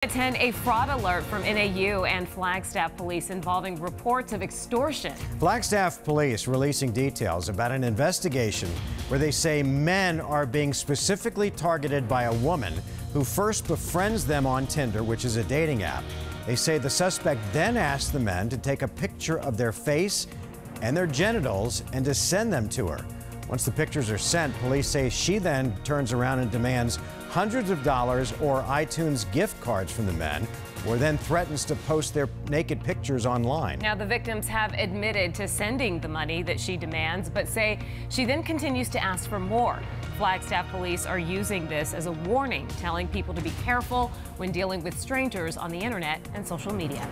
At 10, a fraud alert from NAU and Flagstaff police involving reports of extortion. Flagstaff police releasing details about an investigation where they say men are being specifically targeted by a woman who first befriends them on Tinder, which is a dating app. They say the suspect then asks the men to take a picture of their face and their genitals and to send them to her. Once the pictures are sent, police say she then turns around and demands hundreds of dollars or iTunes gift cards from the men, or then threatens to post their naked pictures online. Now, the victims have admitted to sending the money that she demands, but say she then continues to ask for more. Flagstaff police are using this as a warning, telling people to be careful when dealing with strangers on the internet and social media.